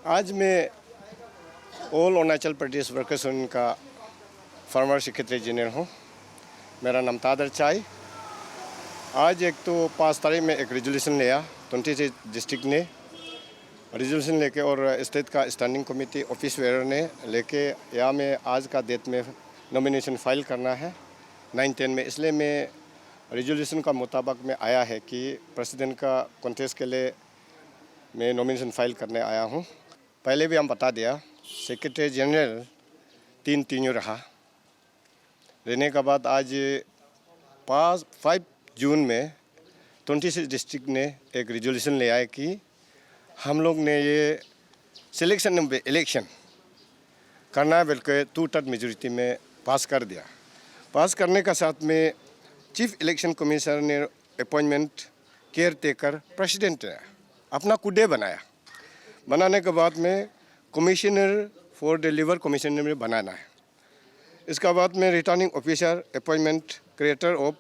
आज मैं all Arunachal Pradesh workers union का फार्मर सेक्रेटरी जनरल हूँ। मेरा नाम तादर चाई। आज एक तो 5 तारीख में एक रेजोल्यूशन लिया 26 डिस्ट्रिक्ट ने रेजोल्यूशन लेके और स्टेट का स्टैंडिंग कमेटी ऑफिस वेयर ने लेके यहाँ में आज का डेट में नॉमिनेशन फाइल करना है 9-10 में। इसलिए मैं रेजोल्यूशन का मुताबिक में आया है कि प्रेसिडेंट का कॉन्टेस्ट के लिए मैं नॉमिनेशन फाइल करने आया हूँ। पहले भी हम बता दिया सेक्रेटरी जनरल 3 तीनों रहने के बाद आज 5 जून में 26 डिस्ट्रिक्ट ने एक रेजोल्यूशन ले आया कि हम लोग ने ये सिलेक्शन में इलेक्शन करना है बल्कि 2/3 मेजोरिटी में पास कर दिया। पास करने का साथ में चीफ इलेक्शन कमिश्नर ने अपॉइंटमेंट केयर टेकर प्रेसिडेंट ने अपना कुडे बनाने के बाद में commissioner for the liver commissioner में बनाना है। इसका बाद में returning officer appointment creator of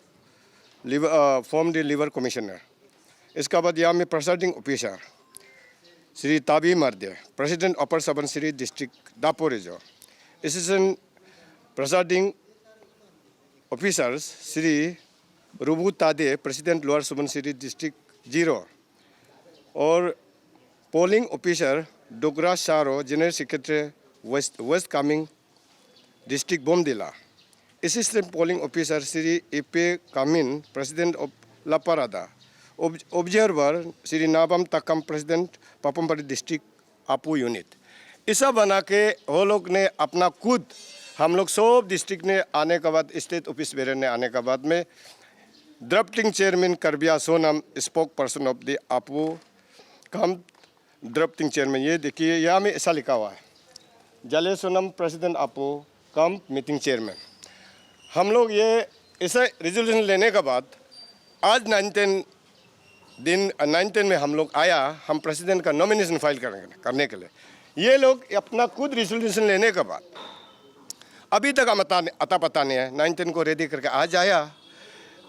liver form the liver commissioner. इसका बाद यहाँ में presiding officer Shri Tabi Marde, president upper Subansiri district Daporijo. Assistant presiding officers Shri Rubu Tade, president lower Subansiri district 0 और polling officer Dogra शारो, general secretary west Kameng district Bomdila. Assistant polling officer Shri Epe Kamin, president of Laparada. Observer Shri Nabam Takam, president Papumpare district Apu unit. ऐसा बना के वो लोग ने अपना खुद हम लोग सब डिस्ट्रिक्ट ने आने के बाद स्टेट ऑफिस बेरे ने आने के बाद में drafting chairman Karbia Sonam, spokesperson of the Apu कम ड्राफ्टिंग चेयरमैन। ये देखिए यहाँ में ऐसा लिखा हुआ है जले सोनम प्रेसिडेंट आपू कम मीटिंग चेयरमैन। हम लोग ये ऐसा रेजोल्यूशन लेने के बाद आज 9-10 में हम लोग आया, हम प्रेसिडेंट का नॉमिनेशन फाइल करने के लिए। ये लोग अपना खुद रेजोल्यूशन लेने के बाद अभी तक हम अता पता नहीं है। 9-10 को रेडी करके आज आया।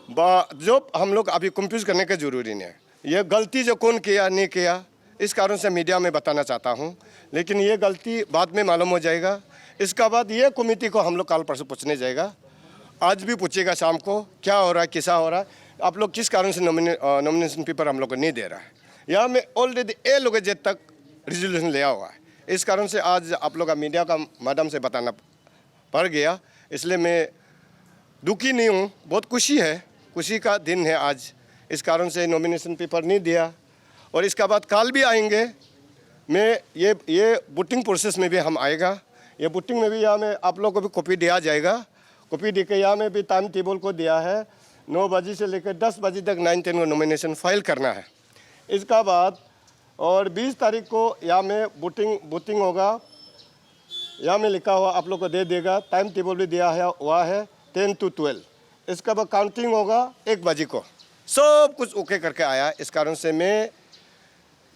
जो हम लोग अभी कंफ्यूज करने का जरूरी नहीं है। ये गलती जो कौन किया नहीं किया इस कारण से मीडिया में बताना चाहता हूँ, लेकिन ये गलती बाद में मालूम हो जाएगा। इसका बाद ये कमेटी को हम लोग कल परसों पूछने जाएगा। आज भी पूछेगा शाम को क्या हो रहा है, कैसा हो रहा है, आप लोग किस कारण से नॉमिनेशन पेपर हम लोग को नहीं दे रहा है। यहाँ में ऑलरेडी ए लोग जेद तक रेजोल्यूशन लिया हुआ है। इस कारण से आज आप लोग का मीडिया का माध्यम से बताना पड़ गया। इसलिए मैं दुखी नहीं हूँ, बहुत खुशी है, खुशी का दिन है आज। इस कारण से नॉमिनेशन पेपर नहीं दिया और इसका बाद कल भी आएंगे। मैं ये वोटिंग प्रोसेस में भी हम आएगा। ये वोटिंग में भी यहाँ में आप लोग को भी कॉपी दिया जाएगा। कॉपी दे के यहाँ में भी टाइम टेबल को दिया है 9 बजे से लेकर 10 बजे तक 9-10 को नॉमिनेशन फाइल करना है। इसका बाद और 20 तारीख को यहाँ में वोटिंग होगा। यहाँ में लिखा हुआ आप लोग को दे देगा, टाइम टेबल भी दिया है हुआ है 10 to 12। इसका बाद काउंटिंग होगा 1 बजे को। सब कुछ ओके करके आया। इस कारण से मैं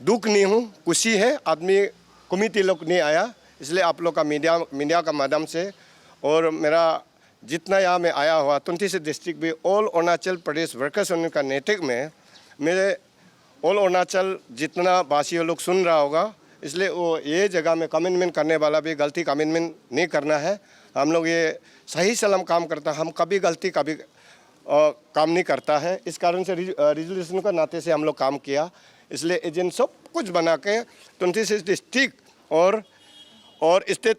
दुख नहीं हूँ, खुशी है। आदमी कमेटी लोग नहीं आया, इसलिए आप लोग का मीडिया का माध्यम से और मेरा जितना यहाँ में आया हुआ 26 डिस्ट्रिक्ट भी all Arunachal Pradesh workers union का नेतृत्व में मेरे ऑल अरुणाचल जितना वासियों लोग सुन रहा होगा। इसलिए वो ये जगह में कमिटमेंट करने वाला भी गलती कमिटमेंट नहीं करना है। हम लोग ये सही सलाम काम करता, हम कभी गलती कभी काम नहीं करता है। इस कारण से रेजोल्यूशन का नाते से हम लोग काम किया। इसलिए एजेंट सब कुछ बना के 26 डिस्ट्रिक्ट और state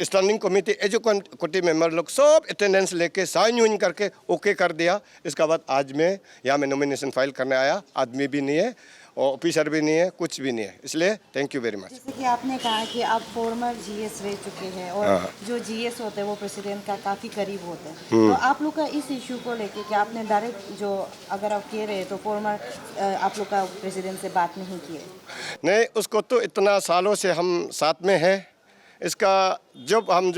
standing committee educative member लोग सब अटेंडेंस लेके साइन यून करके ओके कर दिया। इसके बाद आज मैं यहाँ में नॉमिनेशन फाइल करने आया। आदमी भी नहीं है और ऑफिसर भी नहीं है, कुछ भी नहीं है। इसलिए थैंक यू वेरी मच। जैसे कि आपने कहा कि आप फॉर्मर जीएस रह चुके हैं और जो जीएस होते हैं वो प्रेसिडेंट का काफ़ी करीब होते हैं, तो आप लोग का इस इशू को लेके कि आपने डायरेक्ट जो अगर आप कह रहे हैं तो फॉर्मर आप लोग का प्रेसिडेंट से बात नहीं किए? नहीं, उसको तो इतना सालों से हम साथ में हैं। इसका जब हम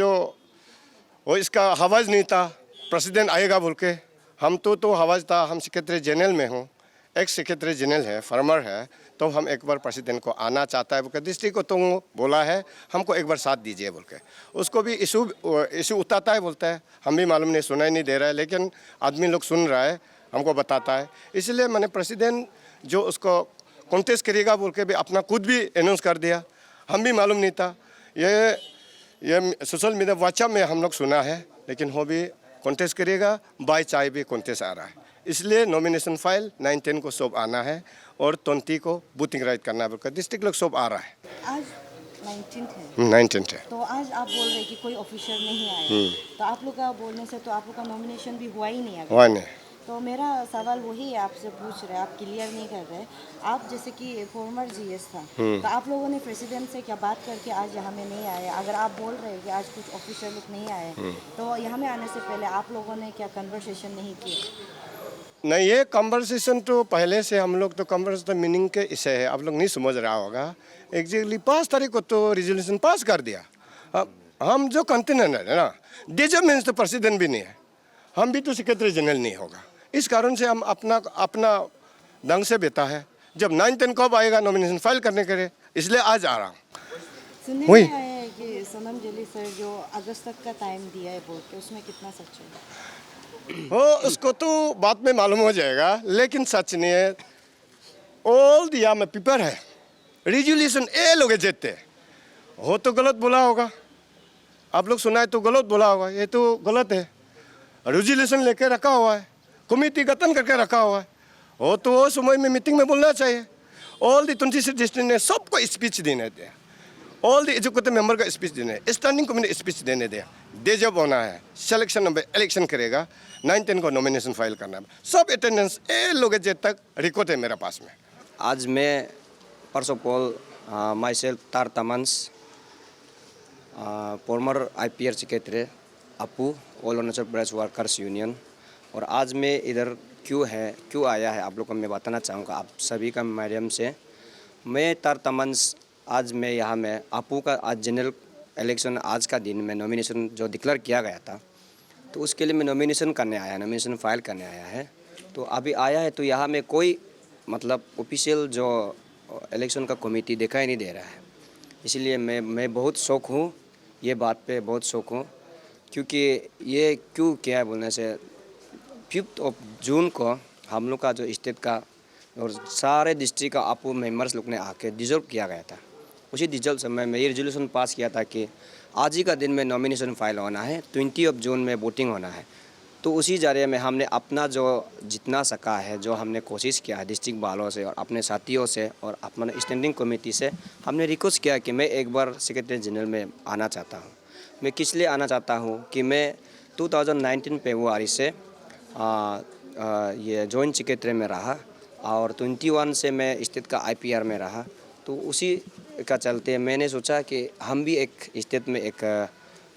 वो इसका हवाज नहीं था प्रेसिडेंट आएगा बोल के, हम तो हवाज था। हम सेक्रेटरी जनरल में हूँ, एक्स सेक्रेटरी जनरल है, फार्मर है, तो हम एक बार प्रेसिडेंट को आना चाहता है बोल के डिस्ट्रिक्ट को तो बोला है हमको एक बार साथ दीजिए बोल के। उसको भी इशू उठाता है, बोलता है हम भी मालूम नहीं, सुनाई नहीं दे रहा है, लेकिन आदमी लोग सुन रहा है, हमको बताता है। इसलिए मैंने प्रेसिडेंट जो उसको कॉन्टेस्ट करेगा बोल के भी अपना खुद भी अनाउंस कर दिया। हम भी मालूम नहीं था। ये सोशल मीडिया व्हाट्सएप में हम लोग सुना है, लेकिन वो भी कॉन्टेस्ट करेगा, बाई चाय भी कॉन्टेस्ट आ रहा है। इसलिए नॉमिनेशन फाइल 9-10 को सब आना है और 20 को वोटिंग राइट करना है। डिस्ट्रिक्ट लोग सब आ रहा है। आज 19th है। 19th है। तो आज आप बोल रहे हैं कि कोई ऑफिशियल नहीं आया, तो आप लोग का बोलने से तो आप लोग का नॉमिनेशन भी हुआ ही नहीं अभी। हुआ नहीं। तो मेरा सवाल वही है, आपसे पूछ रहे, आप क्लियर नहीं कर रहे। आप जैसे कि फॉर्मर जीएस था, तो आप लोगों ने प्रेसिडेंट से क्या बात करके आज यहाँ में नहीं आए? अगर आप बोल रहे हैं कि आज कुछ ऑफिशियल लोग नहीं आए, तो यहाँ में आने से पहले आप लोगों ने क्या कन्वर्सेशन नहीं की? नहीं, ये कन्वर्सेशन तो पहले से हम लोग तो कन्वर्सेशन मीनिंग के इसे है, आप लोग नहीं समझ रहा होगा। एग्जैक्टली 5 तारीख को तो रेजोल्यूशन पास कर दिया। अब हम जो कंटेनर है ना, डीजो मीन्स तो प्रेसिडेंट भी नहीं है, हम भी तो सेक्रेटरी जनरल नहीं होगा। इस कारण से हम अपना ढंग से बेटा है। जब 9-10 कब आएगा नॉमिनेशन फाइल करने के लिए, इसलिए आज आ रहा हूँ। सुनने वही। में आया है कि सोनम जली सर जो अगस्त तक का टाइम दिया है बोल के, उसमें कितना सच है? हो उसको तो बाद में मालूम हो जाएगा, लेकिन सच नहीं है। ऑल दिया में पेपर है, रेजोल्यूशन ए लोग जीतते हो तो गलत बोला होगा, आप लोग सुना है तो गलत बोला होगा, ये तो गलत है। रेजोल्यूशन लेके रखा हुआ है, कमेटी गठन करके रखा हुआ है, वो तो वो समय में मीटिंग में बोलना चाहिए। ऑल दी 26 डिस्ट्रिक्ट ने सबको स्पीच देने दिया, ऑल दी एजुकेटिव मेंबर का स्पीच देने, स्टैंडिंग कमेटी स्पीच देने दिया। डे जब होना है सिलेक्शन नंबर इलेक्शन करेगा, 9-10 को नॉमिनेशन फाइल करना है। सब अटेंडेंस ए लोग जे तक रिकॉर्ड है मेरे पास में। आज मैं first of all my self तार तमंस, फॉर्मर IPR सेक्रेटरी अपू, all Arunachal Pradesh workers union. और आज मैं इधर क्यों आया है आप लोग को मैं बताना चाहूँगा आप सभी का माध्यम से। मैं तार तमंस, आज मैं यहाँ में अपू का आज जनरल इलेक्शन आज का दिन में नॉमिनेशन जो डिक्लेयर किया गया था, तो उसके लिए मैं नॉमिनेशन करने आया, नॉमिनेशन फाइल करने आया है। तो अभी आया है तो यहाँ में कोई मतलब ऑफिशियल जो इलेक्शन का कमेटी दिखाई नहीं दे रहा है। इसलिए मैं बहुत शौक हूँ, ये बात पे बहुत शौक हूँ, क्योंकि ये क्यों क्या है बोलने से 5 जून को हम लोग का जो स्टेट का और सारे डिस्ट्रिक्ट का अपू मेंबर्स लोग ने आके डिजॉल्व किया गया था। उसी डिजॉल्व समय में ये रेजोल्यूशन पास किया था कि आज ही का दिन में नॉमिनेशन फाइल होना है, 20 जून में वोटिंग होना है। तो उसी जरिए में हमने अपना जो जितना सका है, जो हमने कोशिश किया है डिस्ट्रिक्ट वालों से और अपने साथियों से और अपने स्टैंडिंग कमेटी से, हमने रिक्वेस्ट किया कि मैं एक बार सेक्रेटरी जनरल में आना चाहता हूँ। मैं किस लिए आना चाहता हूँ कि मैं 2019 फरवरी से ये जॉइंट सेक्रेटरी में रहा और 21 से मैं स्टेट का IPR में रहा। तो उसी का चलते मैंने सोचा कि हम भी एक स्टेट में एक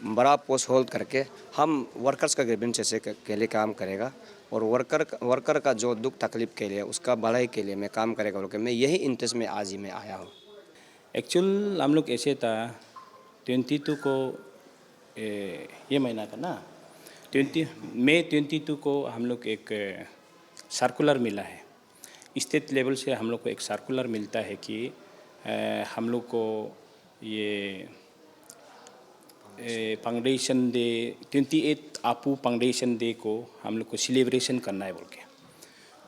बड़ा पोस्ट होल्ड करके हम वर्कर्स का ग्रीवेंस के लिए काम करेगा और वर्कर का जो दुख तकलीफ के लिए उसका भलाई के लिए मैं काम करेगा बोल के मैं यही इंटरेस्ट में आज ही मैं आया हूँ। एक्चुअल हम लोग ऐसे था 22 को ये महीना का ना मई 22 को हम लोग एक सर्कुलर मिला है, स्टेट लेवल से हम लोग को एक सर्कुलर मिलता है कि हम लोग को ये फाउंडेशन डे 28 अपू फाउंडेशन डे को हम लोग को सेलिब्रेशन करना है बोल के।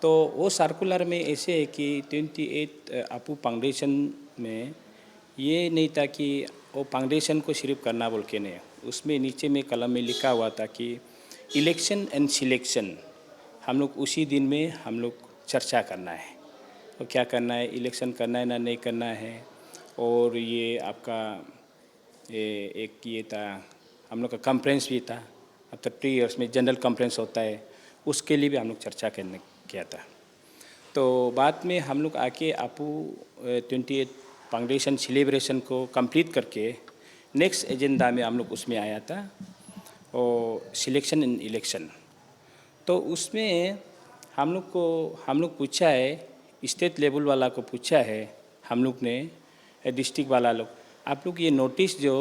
तो वो सर्कुलर में ऐसे है कि 28 अपू फाउंडेशन में ये नहीं था कि वो फाउंडेशन को सिर्फ करना बोल के नहीं, उसमें नीचे में कलम में लिखा हुआ था कि इलेक्शन एंड सिलेक्शन हम लोग उसी दिन में हम लोग चर्चा करना है। तो क्या करना है, इलेक्शन करना है ना नहीं करना है। और ये आपका एक ये था हम लोग का कॉन्फ्रेंस भी था, आफ्टर 3 इयर्स में जनरल कॉन्फ्रेंस होता है, उसके लिए भी हम लोग चर्चा करने किया था। तो बाद में हम लोग आके अपू 28 फाउंडेशन सेलिब्रेशन को कंप्लीट करके नेक्स्ट एजेंडा में हम लोग उसमें आया था और सिलेक्शन एंड इलेक्शन। तो उसमें हम लोग पूछा है, स्टेट लेवल वाला को पूछा है हम लोग ने, डिस्ट्रिक्ट वाला लोग, आप लोग ये नोटिस जो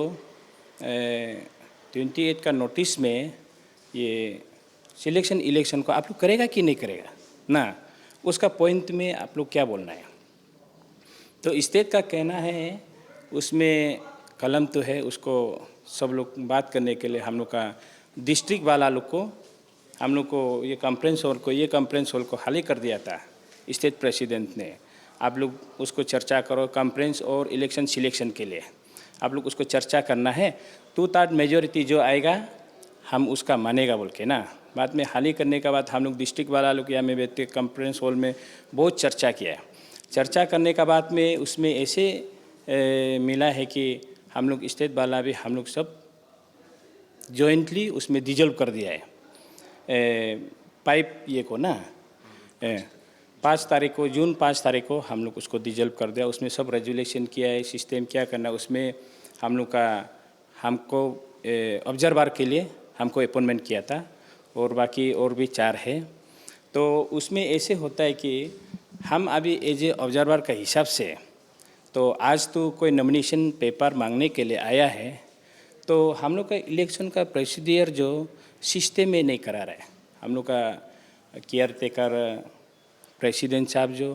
28 का नोटिस में ये सिलेक्शन इलेक्शन को आप लोग करेगा कि नहीं करेगा ना, उसका पॉइंट में आप लोग क्या बोलना है। तो स्टेट का कहना है, उसमें कलम तो है, उसको सब लोग बात करने के लिए हम लोग का डिस्ट्रिक्ट वाला लोग को हम लोग को ये कॉन्फ्रेंस हॉल को हाल ही कर दिया था स्टेट प्रेसिडेंट ने। आप लोग उसको चर्चा करो कॉन्फ्रेंस और इलेक्शन सिलेक्शन के लिए आप लोग उसको चर्चा करना है 2/3 मेजोरिटी जो आएगा हम उसका मानेगा बोल के ना। बाद में हाल ही करने के बाद हम लोग डिस्ट्रिक्ट वाला लोग यहाँ में बैठते कॉन्फ्रेंस हॉल में बहुत चर्चा किया। चर्चा करने के बाद में उसमें ऐसे मिला है कि हम लोग स्टेट वाला भी हम लोग सब जॉइंटली उसमें डिजल्व कर दिया है पाइप ये को ना 5 तारीख को जून 5 तारीख को हम लोग उसको डिजल्व कर दिया। उसमें सब रेजुलेशन किया है सिस्टम क्या करना उसमें हम लोग का हमको ऑब्जर्वर के लिए हमको अपॉइंटमेंट किया था और बाकी और भी 4 है। तो उसमें ऐसे होता है कि हम अभी एज ए ऑब्जर्वर का हिसाब से तो आज तो कोई नॉमिनेशन पेपर मांगने के लिए आया है तो हम लोग का इलेक्शन का प्रोसीडियर जो सिस्टम में नहीं करा रहा है। हम लोग का केयर टेकर प्रेसिडेंट साहब जो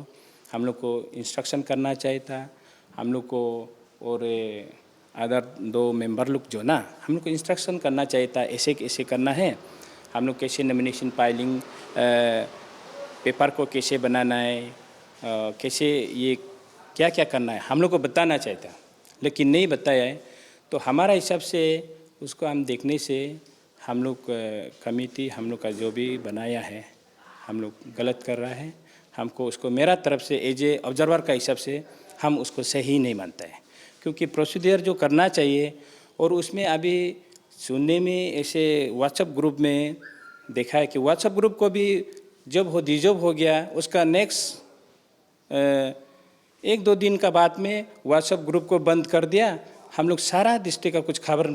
हम लोग को इंस्ट्रक्शन करना चाहिए था हम लोग को और अदर 2 मेंबर लोग जो ना हम लोग को इंस्ट्रक्शन करना चाहिए था ऐसे कैसे करना है हम लोग कैसे नॉमिनेशन फाइलिंग पेपर को कैसे बनाना है कैसे ये क्या क्या करना है हम लोग को बताना चाहिए था लेकिन नहीं बताया है। तो हमारा हिसाब से उसको हम देखने से हम लोग कमेटी हम लोग का जो भी बनाया है हम लोग गलत कर रहा है। हमको उसको मेरा तरफ से एज ए ऑब्जर्वर का हिसाब से हम उसको सही नहीं मानता है क्योंकि प्रोसीडियर जो करना चाहिए और उसमें अभी सुनने में ऐसे व्हाट्सएप ग्रुप में देखा है कि व्हाट्सएप ग्रुप को भी जब डिजॉल्व हो गया उसका नेक्स्ट 1-2 दिन का बाद में व्हाट्सएप ग्रुप को बंद कर दिया। हम लोग सारा डिस्ट्रिक्ट का कुछ खबर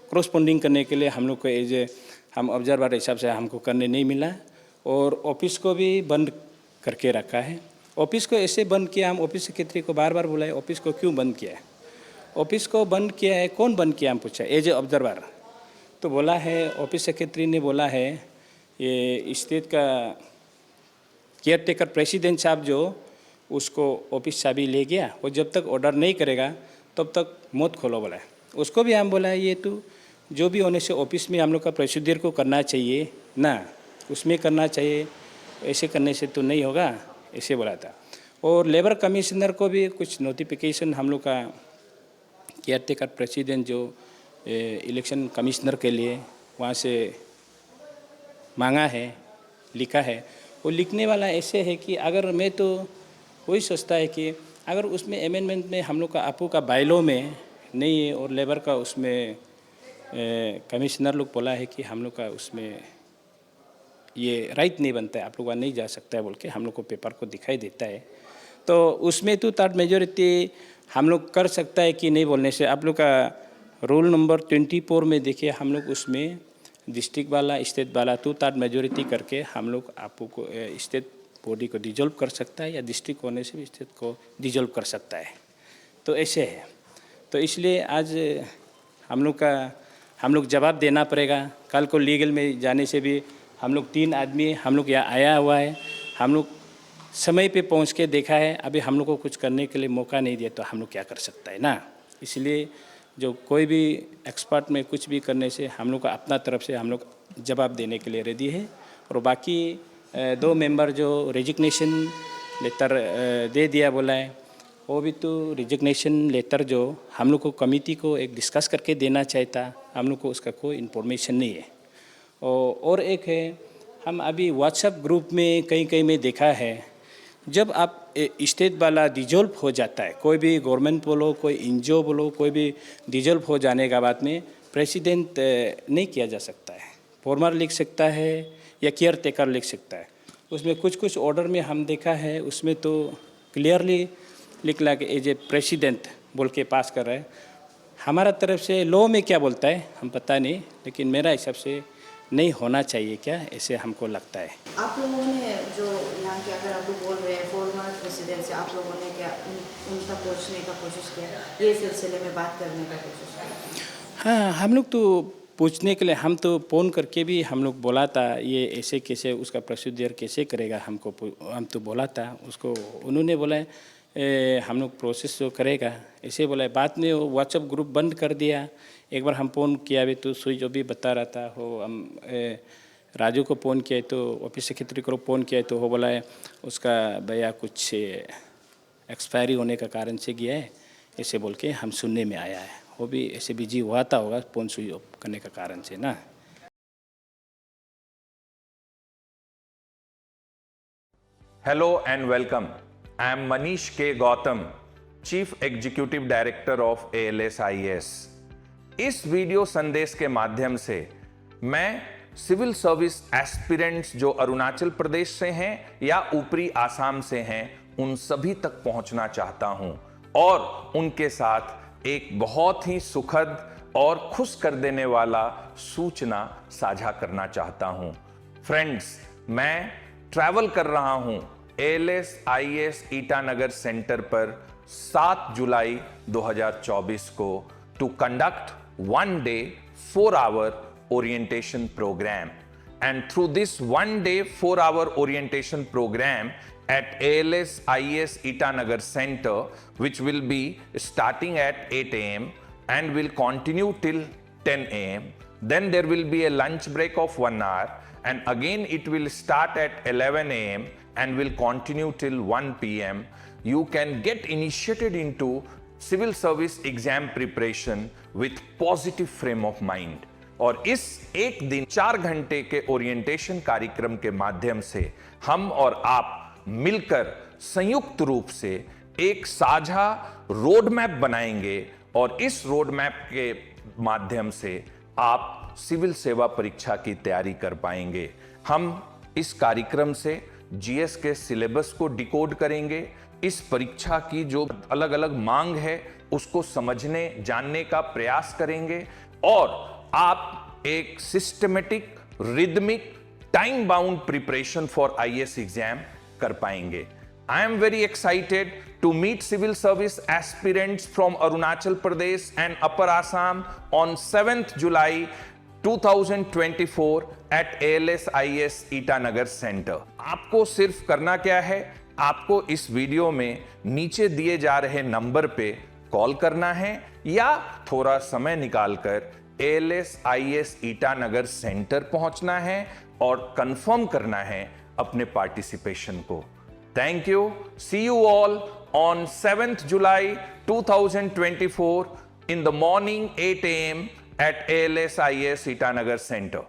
क्रॉसपोंडिंग करने के लिए हम लोग को एज ए हम ऑब्जर्वर हिसाब से हमको करने नहीं मिला और ऑफिस को भी बंद करके रखा है। ऑफिस को ऐसे बंद किया हम ऑफिस सेक्रेटरी को बार बार बुलाए ऑफिस को क्यों बंद किया है ऑफिस को बंद किया है कौन बंद किया हम पूछा एज ए ऑब्जर्वर तो बोला है ऑफिस सेक्रेटरी ने बोला है ये स्टेट का केयर टेकर प्रेसिडेंट साहब जो उसको ऑफिस चाबी ले गया वो जब तक ऑर्डर नहीं करेगा तब तक मत खोलो बोला है। उसको भी हम बोला है ये तो जो भी होने से ऑफिस में हम लोग का प्रोसीडियर को करना चाहिए ना उसमें करना चाहिए ऐसे करने से तो नहीं होगा ऐसे बोला था। और लेबर कमिश्नर को भी कुछ नोटिफिकेशन हम लोग का केयर टेकर प्रेसिडेंट जो इलेक्शन कमिश्नर के लिए वहाँ से मांगा है लिखा है वो लिखने वाला ऐसे है कि अगर मैं तो वही सोचता है कि अगर उसमें अमेंडमेंट में हम लोग का आपू का बायलॉ में नहीं है और लेबर का उसमें कमिश्नर लोग बोला है कि हम लोग का उसमें ये राइट नहीं बनता है आप लोग वहाँ नहीं जा सकता है बोल के हम लोग को पेपर को दिखाई देता है तो उसमें 2/3 मेजोरिटी हम लोग कर सकता है कि नहीं बोलने से आप लोग का रूल नंबर 24 में देखिए हम लोग उसमें डिस्ट्रिक्ट वाला स्टेट वाला 2/3 मेजोरिटी करके हम लोग आपको को स्टेट बॉडी को डिजॉल्व कर सकता है या डिस्ट्रिक्ट होने से भी स्टेट को डिजॉल्व कर सकता है। तो ऐसे है तो इसलिए आज हम लोग जवाब देना पड़ेगा। कल को लीगल में जाने से भी हम लोग 3 आदमी हम लोग यहाँ आया हुआ है हम लोग समय पे पहुँच के देखा है अभी हम लोग को कुछ करने के लिए मौका नहीं दिया तो हम लोग क्या कर सकता है ना। इसलिए जो कोई भी एक्सपर्ट में कुछ भी करने से हम लोग का अपना तरफ से हम लोग जवाब देने के लिए रेडी है। और बाकी 2 मेंबर जो रेजिग्नेशन लेटर दे दिया बोला है वो भी तो रेजिग्नेशन लेटर जो हम लोग को कमेटी को एक डिस्कस करके देना चाहिए था हम लोग को उसका कोई इन्फॉर्मेशन नहीं है। और एक है हम अभी व्हाट्सएप ग्रुप में कहीं में देखा है जब आप स्टेट वाला डिजॉल्व हो जाता है कोई भी गवर्नमेंट बोलो कोई एनजीओ बोलो कोई भी डिजॉल्व हो जाने के बाद में प्रेसिडेंट नहीं किया जा सकता है फॉर्मर लिख सकता है या केयर टेकर लिख सकता है। उसमें कुछ ऑर्डर में हम देखा है उसमें तो क्लियरली लिख ला के एज ए प्रेसिडेंट बोल के पास कर रहा है। हमारा तरफ से लॉ में क्या बोलता है हम पता नहीं लेकिन मेरा हिसाब से नहीं होना चाहिए क्या ऐसे हमको लगता है। आप लोगों ने जो यहाँ के अगर आप लोग बोल रहे हैं फॉर्मर प्रेसिडेंट से आप लोगों ने क्या उनका पूछने का कोशिश किया ये सिलसिले में बात करने का कोशिश किया? हाँ हम लोग तो पूछने के लिए हम तो फ़ोन करके भी हम लोग बोला था ये ऐसे कैसे उसका प्रोसीजर कैसे करेगा हमको हम तो बोला था उसको उन्होंने बोला हम लोग प्रोसेस जो करेगा ऐसे बोला है। बाद में वो व्हाट्सएप ग्रुप बंद कर दिया। एक बार हम फ़ोन किया भी तो सुई जो भी बता रहा था वो हम राजू को फ़ोन किया तो ऑफिस सेक्रेटरी को फ़ोन किया तो वो बोला है उसका भैया कुछ एक्सपायरी होने का कारण से गया है, ऐसे बोल के हम सुनने में आया है। वो भी ऐसे बिजी हुआ था होगा फ़ोन स्विच ऑफ करने का कारण से ना। Hello and welcome. I am Manish K. Gautam, Chief Executive Director of ALS-IAS. इस वीडियो संदेश के माध्यम से मैं सिविल सर्विस एस्पिरेंट्स जो अरुणाचल प्रदेश से हैं या ऊपरी आसाम से हैं, उन सभी तक पहुंचना चाहता हूं और उनके साथ एक बहुत ही सुखद और खुश कर देने वाला सूचना साझा करना चाहता हूं। फ्रेंड्स, मैं ट्रैवल कर रहा हूं ALS-IAS ईटानगर सेंटर पर 7 जुलाई 2024 को to conduct 1 day 4-hour orientation program. And through this 1 day 4-hour orientation program at ALS-IAS Itanagar Center, which will be starting at 8 a.m. and will continue till 10 a.m. Then there will be a lunch break of 1 hour, and again it will start at 11 a.m. and will continue till 1 p.m. You can get initiated into civil service exam preparation with positive frame of mind. और इस एक दिन 4 घंटे के orientation कार्यक्रम के माध्यम से हम और आप मिलकर संयुक्त रूप से एक साझा रोड मैप बनाएंगे और इस रोड मैप के माध्यम से आप सिविल सेवा परीक्षा की तैयारी कर पाएंगे। हम इस कार्यक्रम से जीएस के सिलेबस को डिकोड करेंगे, इस परीक्षा की जो अलग अलग मांग है उसको समझने जानने का प्रयास करेंगे और आप एक systematic, rhythmic, time bound preparation for IAS exam कर पाएंगे। I am very excited to meet civil service aspirants from Arunachal Pradesh and Upper Assam on 7th July 2024 at ALS-IAS Itanagar centre. आपको सिर्फ करना क्या है, आपको इस वीडियो में नीचे दिए जा रहे नंबर पे कॉल करना है या थोड़ा समय निकालकर ALS-IAS ईटानगर सेंटर पहुंचना है और कंफर्म करना है अपने पार्टिसिपेशन को। Thank you. See you all on 7th July 2024 in the morning 8 a.m. at ALS-IAS Itanagar Center.